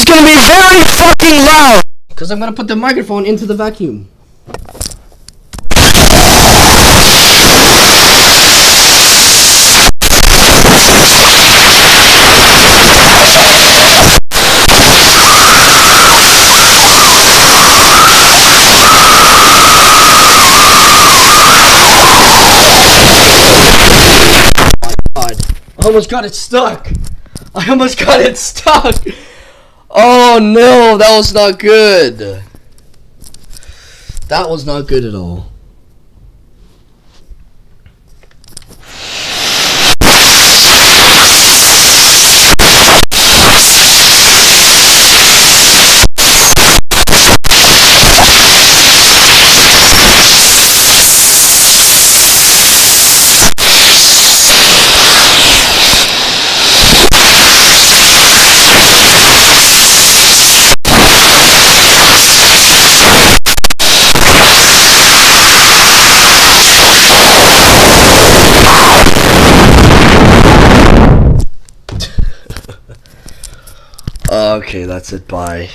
gonna be very fucking loud! Because I'm gonna put the microphone into the vacuum. I almost got it stuck. I almost got it stuck. Oh no, that was not good. That was not good at all. Okay, that's it. Bye.